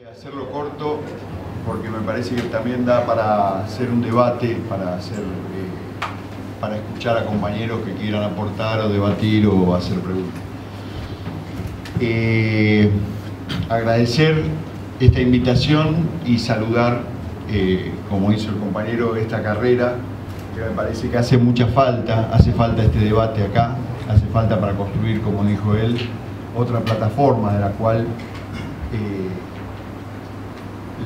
Hacerlo corto porque me parece que también da para hacer un debate, para escuchar a compañeros que quieran aportar o debatir o hacer preguntas. Agradecer esta invitación y saludar, como hizo el compañero, esta carrera que me parece que hace mucha falta, hace falta este debate acá, hace falta para construir, como dijo él, otra plataforma de la cual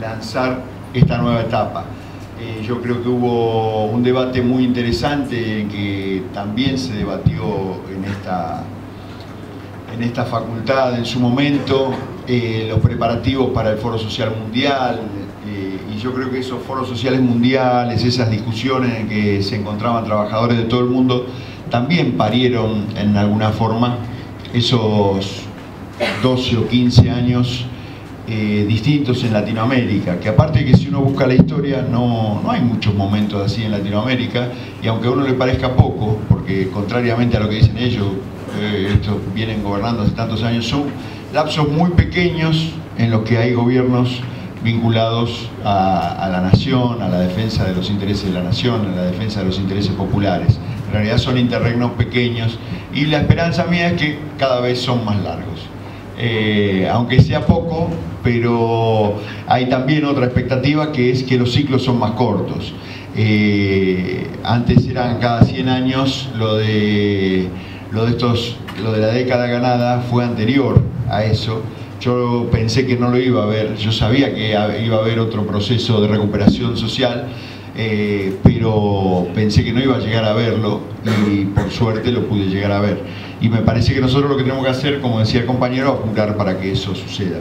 lanzar esta nueva etapa. Yo creo que hubo un debate muy interesante que también se debatió en esta facultad en su momento, los preparativos para el Foro Social Mundial, y yo creo que esos foros sociales mundiales, esas discusiones en que se encontraban trabajadores de todo el mundo, también parieron en alguna forma esos 12 o 15 años distintos en Latinoamérica, que aparte de que si uno busca la historia no hay muchos momentos así en Latinoamérica, y aunque a uno le parezca poco, porque contrariamente a lo que dicen ellos, estos vienen gobernando hace tantos años, son lapsos muy pequeños en los que hay gobiernos vinculados a la nación, a la defensa de los intereses de la nación, a la defensa de los intereses populares. En realidad son interregnos pequeños y la esperanza mía es que cada vez son más largos. Aunque sea poco, pero hay también otra expectativa, que es que los ciclos son más cortos. Antes eran cada 100 años, lo de la década ganada fue anterior a eso. Yo pensé que no lo iba a haber, yo sabía que iba a haber otro proceso de recuperación social, pero pensé que no iba a llegar a verlo y por suerte lo pude llegar a ver. Y me parece que nosotros lo que tenemos que hacer, como decía el compañero, apurar para que eso suceda.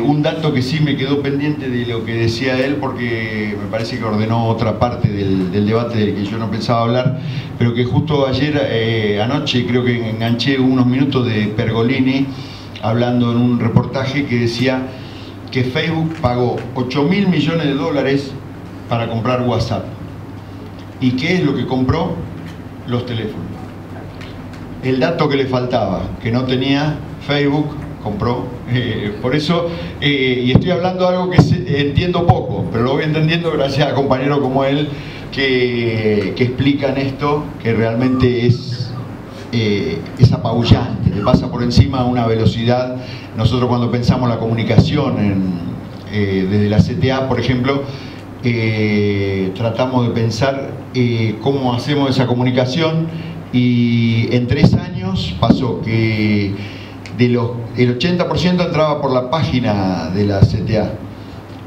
Un dato que sí me quedó pendiente de lo que decía él, porque me parece que ordenó otra parte del debate del que yo no pensaba hablar, pero que justo ayer, anoche, creo que enganché unos minutos de Pergolini, hablando en un reportaje que decía que Facebook pagó 8.000 millones de dólares para comprar WhatsApp. ¿Y qué es lo que compró? Los teléfonos. El dato que le faltaba, que no tenía Facebook, compró. Por eso, y estoy hablando de algo que entiendo poco, pero lo voy entendiendo gracias a compañeros como él que explican esto, que realmente es apabullante, le pasa por encima a una velocidad. Nosotros cuando pensamos la comunicación desde la CTA, por ejemplo, tratamos de pensar cómo hacemos esa comunicación, y en 3 años pasó que el 80% entraba por la página de la CTA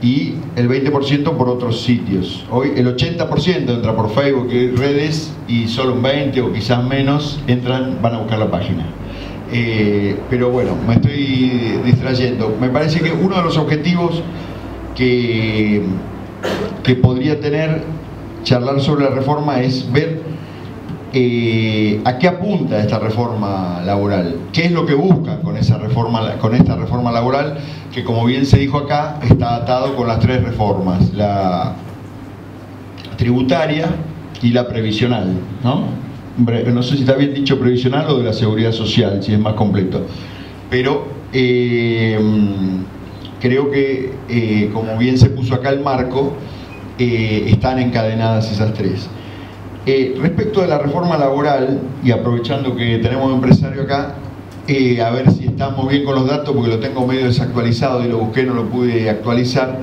y el 20% por otros sitios. Hoy el 80% entra por Facebook y redes, y solo un 20 o quizás menos van a buscar la página. Pero bueno, me estoy distrayendo. Me parece que uno de los objetivos que podría tener charlar sobre la reforma es ver a qué apunta esta reforma laboral, qué es lo que busca con esta reforma laboral, que como bien se dijo acá, está atado con las 3 reformas: la tributaria y la previsional, ¿no? No sé si está bien dicho previsional o de la seguridad social, si es más completo, pero creo que como bien se puso acá el marco, están encadenadas esas 3. Respecto de la reforma laboral, y aprovechando que tenemos un empresario acá, a ver si estamos bien con los datos, porque lo tengo medio desactualizado y lo busqué, no lo pude actualizar.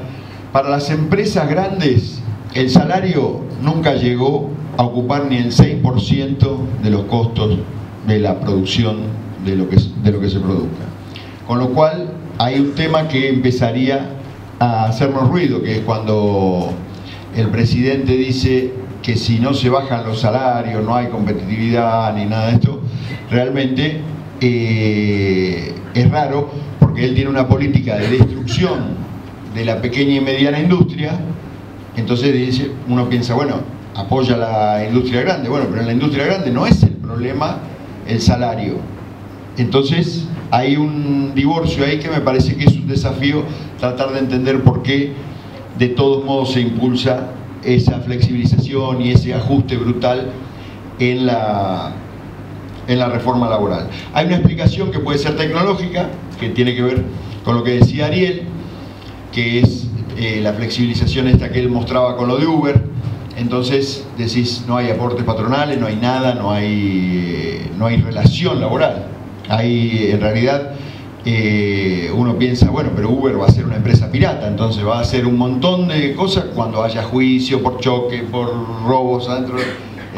Para las empresas grandes, el salario nunca llegó a ocupar ni el 6% de los costos de la producción de lo que se produzca. Con lo cual, hay un tema que empezaría a hacernos ruido, que es cuando el presidente dice que si no se bajan los salarios no hay competitividad ni nada de esto. Realmente es raro, porque él tiene una política de destrucción de la pequeña y mediana industria. Entonces uno piensa, bueno, apoya la industria grande. Bueno, pero en la industria grande no es el problema el salario. Entonces hay un divorcio ahí que me parece que es un desafío tratar de entender por qué de todos modos se impulsa esa flexibilización y ese ajuste brutal en la reforma laboral. Hay una explicación que puede ser tecnológica, que tiene que ver con lo que decía Ariel, que es la flexibilización esta que él mostraba con lo de Uber. Entonces decís, no hay aportes patronales, no hay nada, no hay relación laboral. Hay, en realidad, uno piensa, bueno, pero Uber va a ser una empresa pirata, entonces va a hacer un montón de cosas cuando haya juicio por choque, por robos adentro.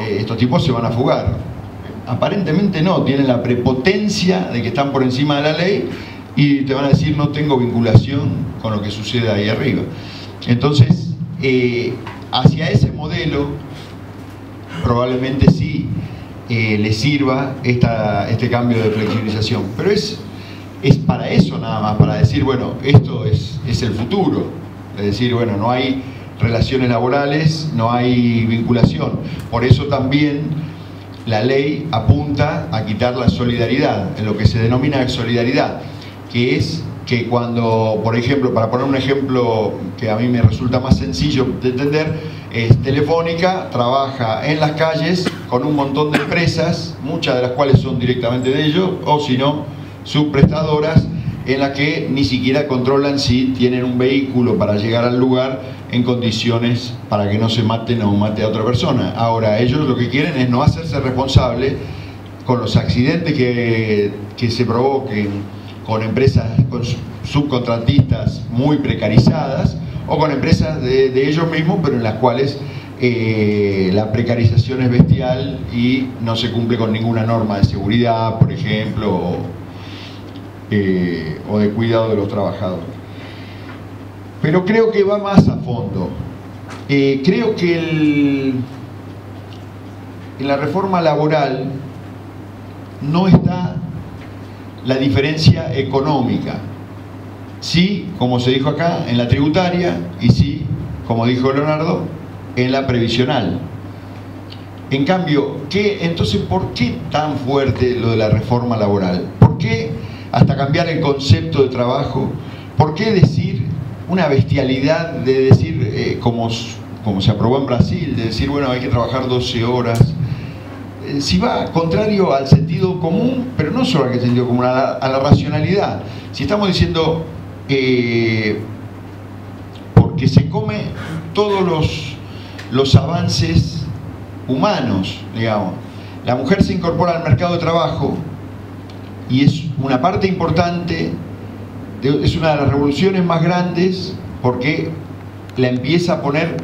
Estos tipos se van a fugar. Aparentemente no, tienen la prepotencia de que están por encima de la ley y te van a decir, no tengo vinculación con lo que sucede ahí arriba. Entonces, hacia ese modelo probablemente sí le sirva este cambio de flexibilización, pero es para eso nada más, para decir, bueno, esto es el futuro, es decir, bueno, no hay relaciones laborales, no hay vinculación. Por eso también la ley apunta a quitar la solidaridad, en lo que se denomina solidaridad, que es que cuando, por ejemplo, para poner un ejemplo que a mí me resulta más sencillo de entender, Telefónica trabaja en las calles con un montón de empresas, muchas de las cuales son directamente de ellos, o si no, subprestadoras, en las que ni siquiera controlan si tienen un vehículo para llegar al lugar en condiciones para que no se maten o mate a otra persona. Ahora, ellos lo que quieren es no hacerse responsable con los accidentes que se provoquen con empresas, con subcontratistas muy precarizadas, o con empresas de ellos mismos, pero en las cuales la precarización es bestial y no se cumple con ninguna norma de seguridad, por ejemplo, o de cuidado de los trabajadores. Pero creo que va más a fondo. Creo que en la reforma laboral no está la diferencia económica. Sí, como se dijo acá, en la tributaria, y sí, como dijo Leonardo, en la previsional. En cambio, entonces, ¿por qué tan fuerte lo de la reforma laboral? ¿Por qué hasta cambiar el concepto de trabajo? ¿Por qué decir una bestialidad de decir, como se aprobó en Brasil, de decir, bueno, hay que trabajar 12 horas? Si va contrario al sentido común, pero no solo al sentido común, a la racionalidad. Si estamos diciendo, porque se come todos los avances humanos, digamos. La mujer se incorpora al mercado de trabajo y es una parte importante, es una de las revoluciones más grandes, porque la empieza a poner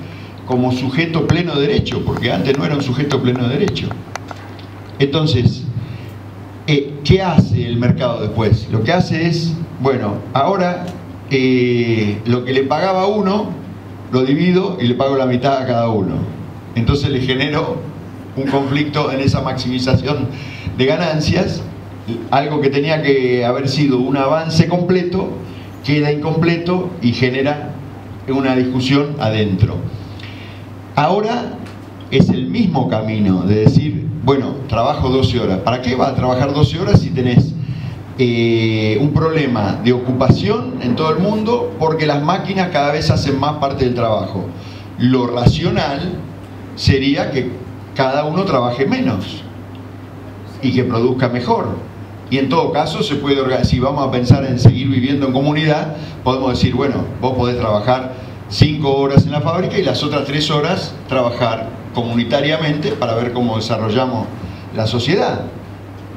como sujeto pleno de derecho, porque antes no era un sujeto pleno de derecho. Entonces, ¿qué hace el mercado después? Lo que hace es, bueno, ahora lo que le pagaba a uno, lo divido y le pago la mitad a cada uno. Entonces le genero un conflicto en esa maximización de ganancias. Algo que tenía que haber sido un avance completo, queda incompleto y genera una discusión adentro. Ahora es el mismo camino de decir, bueno, trabajo 12 horas. ¿Para qué vas a trabajar 12 horas si tenés un problema de ocupación en todo el mundo? Porque las máquinas cada vez hacen más parte del trabajo. Lo racional sería que cada uno trabaje menos y que produzca mejor. Y en todo caso se puede organizar. Si vamos a pensar en seguir viviendo en comunidad, podemos decir, bueno, vos podés trabajar 5 horas en la fábrica y las otras 3 horas trabajar comunitariamente para ver cómo desarrollamos la sociedad.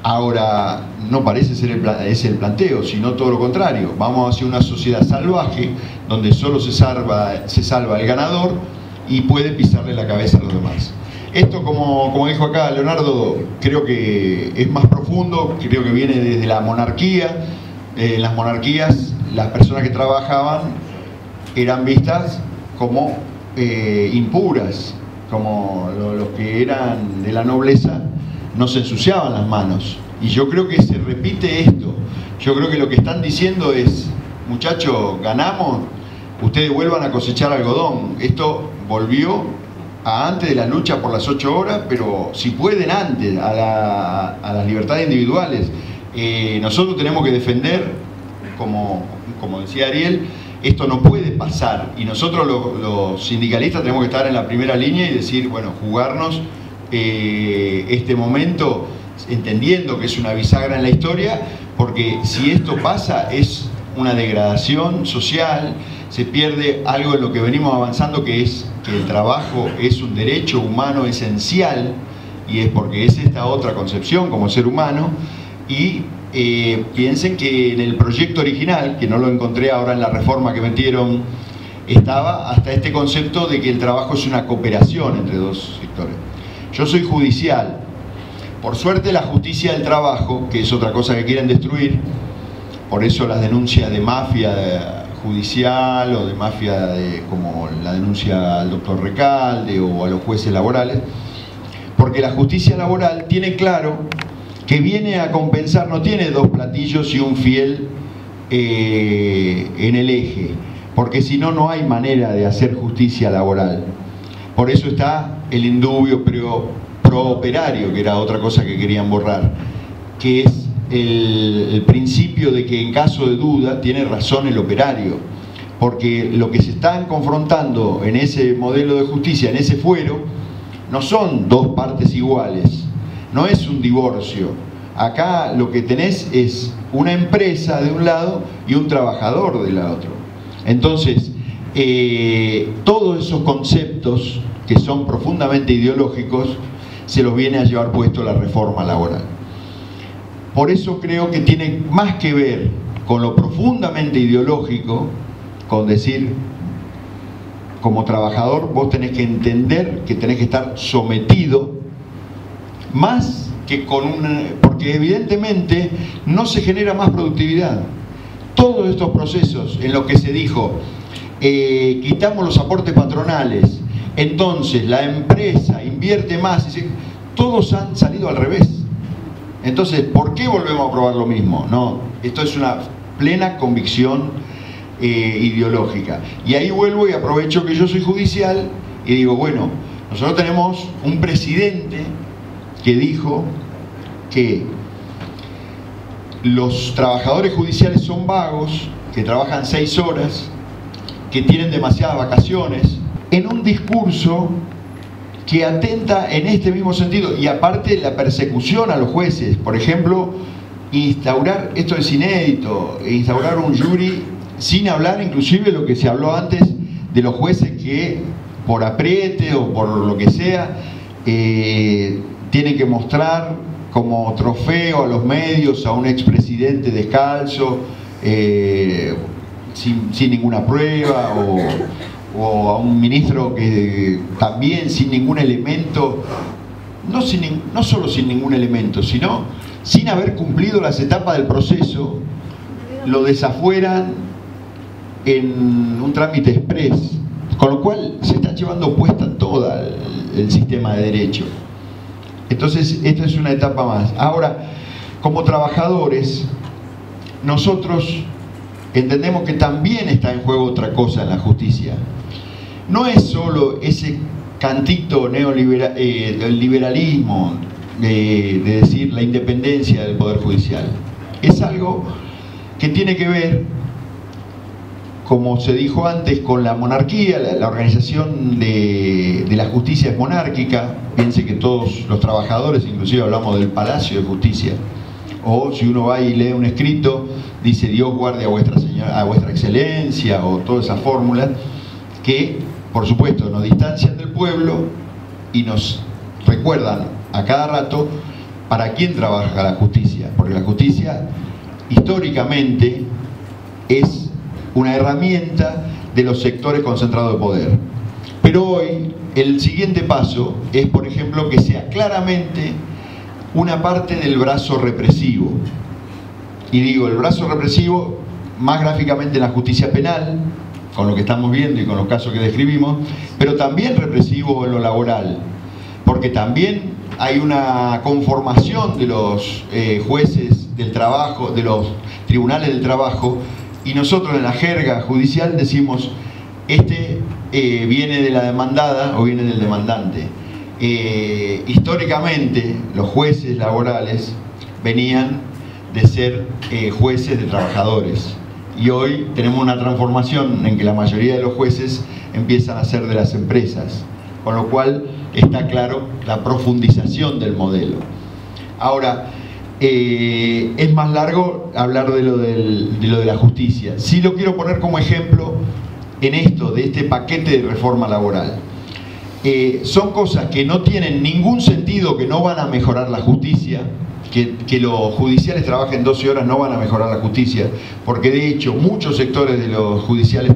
Ahora, no parece ser ese el planteo, sino todo lo contrario. Vamos hacia una sociedad salvaje donde solo se salva el ganador y puede pisarle la cabeza a los demás. Esto, como dijo acá Leonardo, creo que es más profundo, creo que viene desde la monarquía. En las monarquías, las personas que trabajaban eran vistas como impuras, como los que eran de la nobleza no se ensuciaban las manos. Y yo creo que se repite esto. Yo creo que lo que están diciendo es, muchachos, ganamos, ustedes vuelvan a cosechar algodón. Esto volvió a antes de la lucha por las 8 horas, pero si pueden antes, a las libertades individuales. Nosotros tenemos que defender, como decía Ariel, esto no puede pasar, y nosotros los sindicalistas tenemos que estar en la primera línea y decir, bueno, jugarnos este momento, entendiendo que es una bisagra en la historia, porque si esto pasa es una degradación social, se pierde algo en lo que venimos avanzando, que es que el trabajo es un derecho humano esencial, y es porque es esta otra concepción como ser humano. Y piensen que en el proyecto original, que no lo encontré ahora en la reforma que metieron, estaba hasta este concepto de que el trabajo es una cooperación entre dos sectores. Yo soy judicial. Por suerte la justicia del trabajo, que es otra cosa que quieren destruir, por eso las denuncias de mafia judicial o de mafia como la denuncia al doctor Recalde o a los jueces laborales, porque la justicia laboral tiene claro que viene a compensar, no tiene dos platillos y un fiel en el eje, porque si no, no hay manera de hacer justicia laboral. Por eso está el indubio pro-operario, que era otra cosa que querían borrar, que es el principio de que en caso de duda tiene razón el operario, porque lo que se están confrontando en ese modelo de justicia, en ese fuero, no son dos partes iguales, no es un divorcio. Acá lo que tenés es una empresa de un lado y un trabajador del otro. Entonces, todos esos conceptos que son profundamente ideológicos se los viene a llevar puesto la reforma laboral. Por eso creo que tiene más que ver con lo profundamente ideológico, con decir, como trabajador vos tenés que entender que tenés que estar sometido, más que con porque evidentemente no se genera más productividad. Todos estos procesos en los que se dijo, quitamos los aportes patronales, entonces la empresa invierte más, todos han salido al revés. Entonces, ¿por qué volvemos a probar lo mismo? No, esto es una plena convicción ideológica. Y ahí vuelvo y aprovecho que yo soy judicial y digo, bueno, nosotros tenemos un presidente que dijo que los trabajadores judiciales son vagos, que trabajan 6 horas, que tienen demasiadas vacaciones, en un discurso que atenta en este mismo sentido. Y aparte la persecución a los jueces, por ejemplo, instaurar, esto es inédito, instaurar un jury sin hablar inclusive lo que se habló antes de los jueces que por apriete o por lo que sea tienen que mostrar como trofeo a los medios a un expresidente descalzo sin ninguna prueba, o a un ministro que también sin ningún elemento, no solo sin ningún elemento, sino sin haber cumplido las etapas del proceso, lo desafueran en un trámite express, con lo cual se está llevando puesta toda el sistema de derecho. Entonces esta es una etapa más. Ahora, como trabajadores, nosotros entendemos que también está en juego otra cosa en la justicia. No es solo ese cantito neoliberal, del liberalismo, de decir la independencia del Poder Judicial. Es algo que tiene que ver, como se dijo antes, con la monarquía. La organización de la justicia es monárquica. Piense que todos los trabajadores, inclusive hablamos del Palacio de Justicia, o si uno va y lee un escrito, dice Dios guarde a vuestra excelencia, o todas esas fórmulas que, por supuesto, nos distancian del pueblo y nos recuerdan a cada rato para quién trabaja la justicia, porque la justicia históricamente es una herramienta de los sectores concentrados de poder. Pero hoy el siguiente paso es, por ejemplo, que sea claramente una parte del brazo represivo. Y digo, el brazo represivo más gráficamente en la justicia penal, con lo que estamos viendo y con los casos que describimos, pero también represivo en lo laboral, porque también hay una conformación de los jueces del trabajo, de los tribunales del trabajo, y nosotros en la jerga judicial decimos, viene de la demandada o viene del demandante. Históricamente los jueces laborales venían de ser jueces de trabajadores, y hoy tenemos una transformación en que la mayoría de los jueces empiezan a ser de las empresas, con lo cual está claro la profundización del modelo. Ahora, es más largo hablar de lo de la justicia. Sí lo quiero poner como ejemplo en esto, de este paquete de reforma laboral. Son cosas que no tienen ningún sentido, que no van a mejorar la justicia, que los judiciales trabajen 12 horas no van a mejorar la justicia, porque de hecho muchos sectores de los judiciales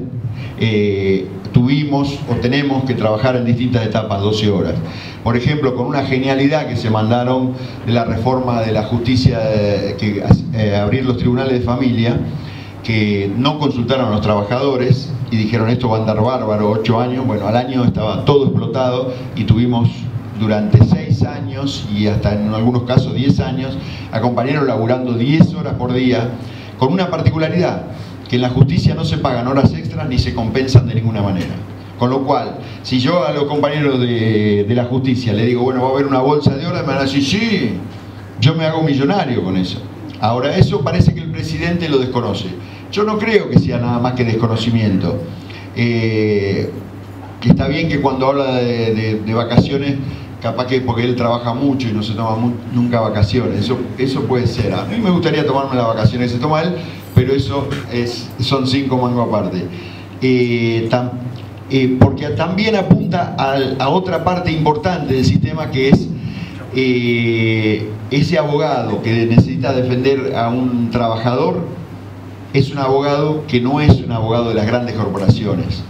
tuvimos o tenemos que trabajar en distintas etapas 12 horas. Por ejemplo, con una genialidad que se mandaron de la reforma de la justicia, abrir los tribunales de familia, que no consultaron a los trabajadores y dijeron esto va a andar bárbaro, 8 años, bueno, al año estaba todo explotado y tuvimos durante 6 años y hasta en algunos casos 10 años a compañeros laburando 10 horas por día, con una particularidad, que en la justicia no se pagan horas extras ni se compensan de ninguna manera. Con lo cual, si yo a los compañeros de la justicia le digo, bueno, va a haber una bolsa de horas, me van a decir, sí, yo me hago millonario con eso. Ahora, eso parece que el presidente lo desconoce. Yo no creo que sea nada más que desconocimiento. Que está bien que cuando habla de vacaciones, capaz que porque él trabaja mucho y no se toma nunca vacaciones, eso puede ser. A mí me gustaría tomarme las vacaciones que se toma él, pero eso son 5 mangos aparte. Porque también apunta a otra parte importante del sistema, que es ese abogado que necesita defender a un trabajador, es un abogado que no es un abogado de las grandes corporaciones.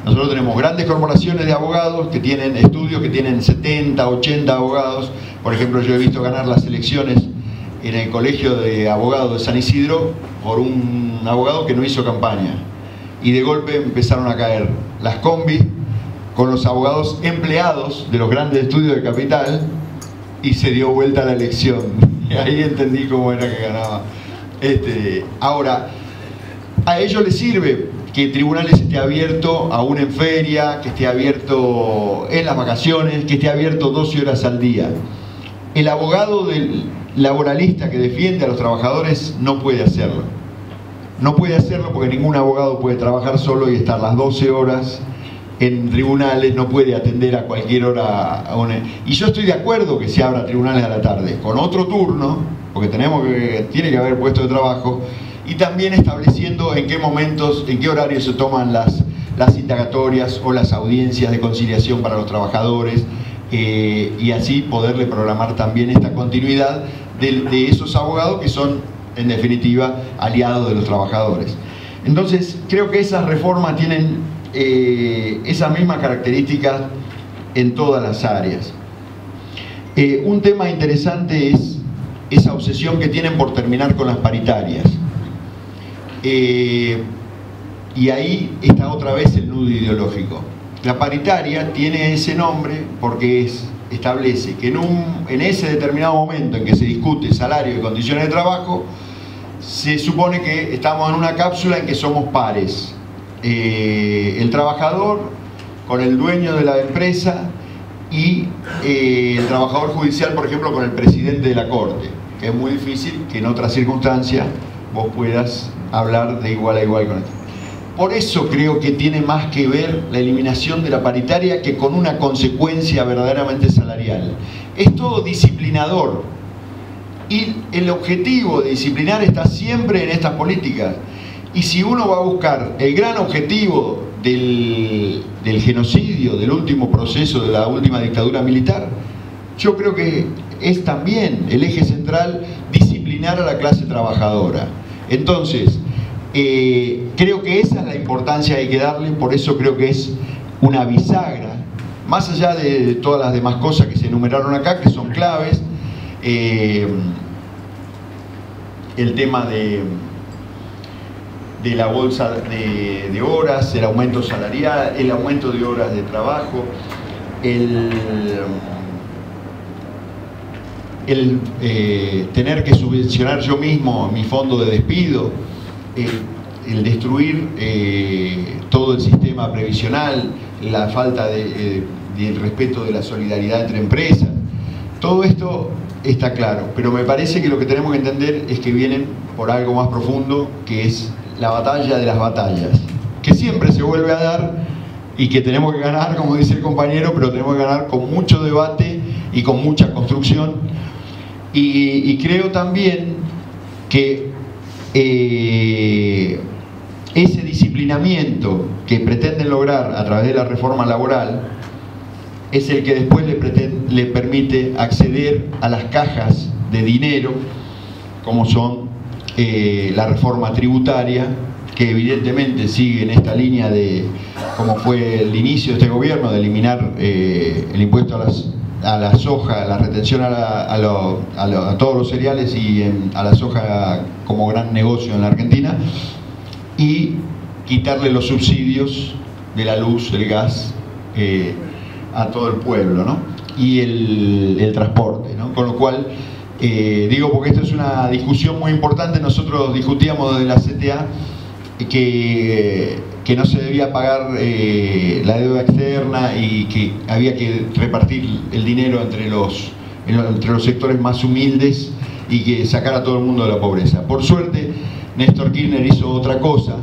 Nosotros tenemos grandes corporaciones de abogados que tienen estudios, que tienen 70, 80 abogados. Por ejemplo, yo he visto ganar las elecciones en el Colegio de Abogados de San Isidro por un abogado que no hizo campaña. Y de golpe empezaron a caer las combis con los abogados empleados de los grandes estudios de Capital y se dio vuelta la elección. Y ahí entendí cómo era que ganaba. Ahora, a ellos les sirve que tribunales esté abierto aún en feria, que esté abierto en las vacaciones, que esté abierto 12 horas al día. El abogado del laboralista que defiende a los trabajadores no puede hacerlo. No puede hacerlo porque ningún abogado puede trabajar solo y estar las 12 horas en tribunales, no puede atender a cualquier hora. Y yo estoy de acuerdo que se abran tribunales a la tarde, con otro turno, porque tiene que haber puestos de trabajo, y también estableciendo en qué momentos, en qué horarios se toman las indagatorias o las audiencias de conciliación para los trabajadores, y así poderle programar también esta continuidad de esos abogados que son, en definitiva, aliados de los trabajadores. Entonces, creo que esas reformas tienen esas mismas características en todas las áreas. Un tema interesante es esa obsesión que tienen por terminar con las paritarias. Y ahí está otra vez el nudo ideológico. La paritaria tiene ese nombre porque establece que en ese determinado momento en que se discute salario y condiciones de trabajo, se supone que estamos en una cápsula en que somos pares. El trabajador con el dueño de la empresa y el trabajador judicial, por ejemplo, con el presidente de la Corte, que es muy difícil que en otras circunstancias vos puedas hablar de igual a igual con él. Por eso creo que tiene más que ver la eliminación de la paritaria que con una consecuencia verdaderamente salarial. Es todo disciplinador y el objetivo de disciplinar está siempre en estas políticas. Y si uno va a buscar el gran objetivo del genocidio, del último proceso, de la última dictadura militar, yo creo que es también el eje central disciplinar a la clase trabajadora. Entonces, creo que esa es la importancia que hay que darle, por eso creo que es una bisagra, más allá de todas las demás cosas que se enumeraron acá, que son claves, el tema de la bolsa de horas, el aumento salarial, el aumento de horas de trabajo, el tener que subvencionar yo mismo mi fondo de despido, el destruir todo el sistema previsional, la falta del respeto de la solidaridad entre empresas. Todo esto está claro, pero me parece que lo que tenemos que entender es que vienen por algo más profundo, que es la batalla de las batallas, que siempre se vuelve a dar y que tenemos que ganar, como dice el compañero, pero tenemos que ganar con mucho debate y con mucha construcción. Y creo también que ese disciplinamiento que pretenden lograr a través de la reforma laboral es el que después le permite acceder a las cajas de dinero, como son la reforma tributaria, que evidentemente sigue en esta línea de, como fue el inicio de este gobierno, de eliminar el impuesto a la soja, la retención a todos los cereales y a la soja como gran negocio en la Argentina, y quitarle los subsidios de la luz, el gas, a todo el pueblo, ¿no? Y el transporte, ¿no? Con lo cual, digo porque esto es una discusión muy importante. Nosotros discutíamos desde la CTA que no se debía pagar la deuda externa y que había que repartir el dinero entre los sectores más humildes y que sacar a todo el mundo de la pobreza. Por suerte, Néstor Kirchner hizo otra cosa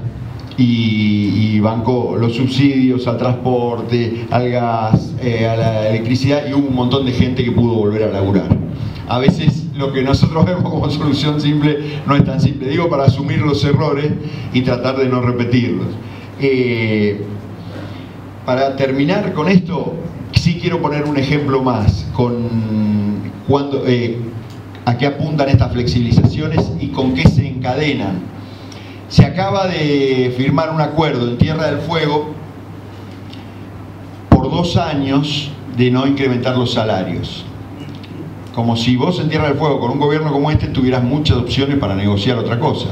y bancó los subsidios al transporte, al gas, a la electricidad, y hubo un montón de gente que pudo volver a laburar. A veces lo que nosotros vemos como solución simple no es tan simple. Digo, para asumir los errores y tratar de no repetirlos. Para terminar con esto, sí quiero poner un ejemplo más a qué apuntan estas flexibilizaciones y con qué se encadenan. Se acaba de firmar un acuerdo en Tierra del Fuego por 2 años de no incrementar los salarios. Como si vos en Tierra del Fuego, con un gobierno como este, tuvieras muchas opciones para negociar otra cosa.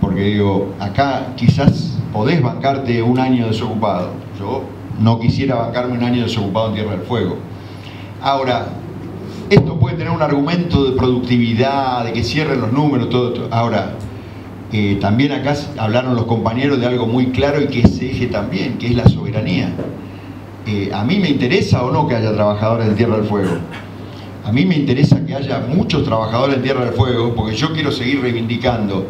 Porque digo, acá quizás podés bancarte un año desocupado. Yo no quisiera bancarme un año desocupado en Tierra del Fuego. Ahora, esto puede tener un argumento de productividad, de que cierren los números, todo. Ahora, también acá hablaron los compañeros de algo muy claro y que es eje también, que es la soberanía. ¿A mí me interesa o no que haya trabajadores en Tierra del Fuego? A mí me interesa que haya muchos trabajadores en Tierra del Fuego, porque yo quiero seguir reivindicando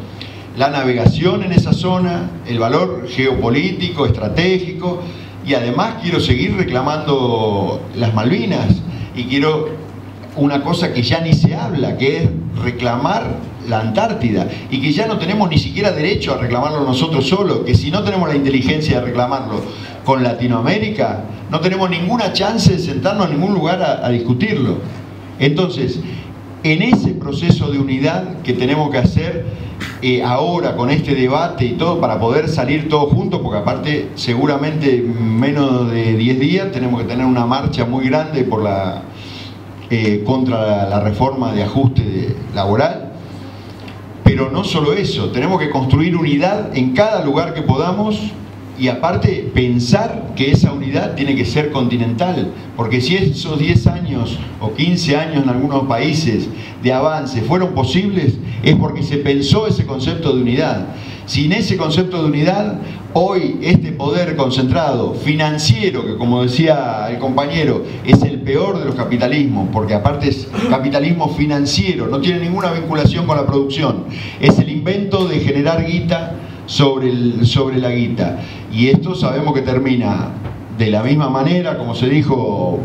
la navegación en esa zona, el valor geopolítico, estratégico, y además quiero seguir reclamando las Malvinas, y quiero una cosa que ya ni se habla, que es reclamar la Antártida, y que ya no tenemos ni siquiera derecho a reclamarlo nosotros solos, que si no tenemos la inteligencia de reclamarlo con Latinoamérica, no tenemos ninguna chance de sentarnos en ningún lugar a discutirlo. Entonces, en ese proceso de unidad que tenemos que hacer ahora con este debate y todo, para poder salir todos juntos, porque aparte seguramente en menos de 10 días tenemos que tener una marcha muy grande por contra la reforma de ajuste laboral. Pero no solo eso, tenemos que construir unidad en cada lugar que podamos, y aparte pensar que esa unidad tiene que ser continental, porque si esos 10 años o 15 años en algunos países de avance fueron posibles, es porque se pensó ese concepto de unidad. Sin ese concepto de unidad, hoy este poder concentrado financiero, que como decía el compañero, es el peor de los capitalismos, porque aparte es capitalismo financiero, no tiene ninguna vinculación con la producción, es el invento de generar guita sobre la guita, y esto sabemos que termina de la misma manera, como se dijo,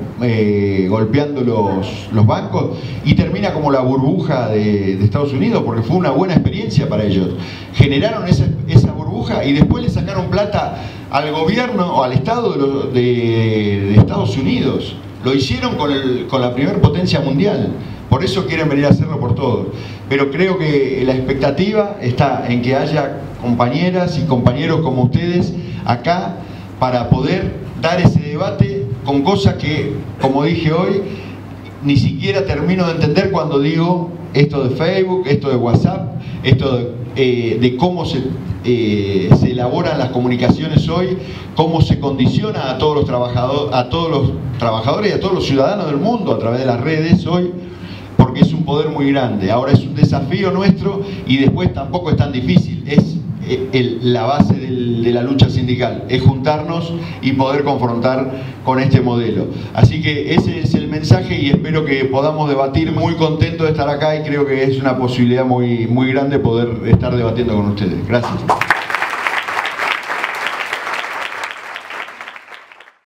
golpeando los bancos, y termina como la burbuja de Estados Unidos, porque fue una buena experiencia para ellos. Generaron esa burbuja y después le sacaron plata al gobierno o al Estado de Estados Unidos. Lo hicieron con la primera potencia mundial. Por eso quieren venir a hacerlo por todos. Pero creo que la expectativa está en que haya compañeras y compañeros como ustedes acá para poder dar ese debate con cosas que, como dije hoy, ni siquiera termino de entender cuando digo esto de Facebook, esto de WhatsApp, esto de cómo se elaboran las comunicaciones hoy, cómo se condiciona a todos los trabajadores y a todos los ciudadanos del mundo a través de las redes hoy, porque es un poder muy grande. Ahora es un desafío nuestro y después tampoco es tan difícil, es la base de la lucha sindical, es juntarnos y poder confrontar con este modelo. Así que ese es el mensaje y espero que podamos debatir. Muy contento de estar acá y creo que es una posibilidad muy grande poder estar debatiendo con ustedes. Gracias.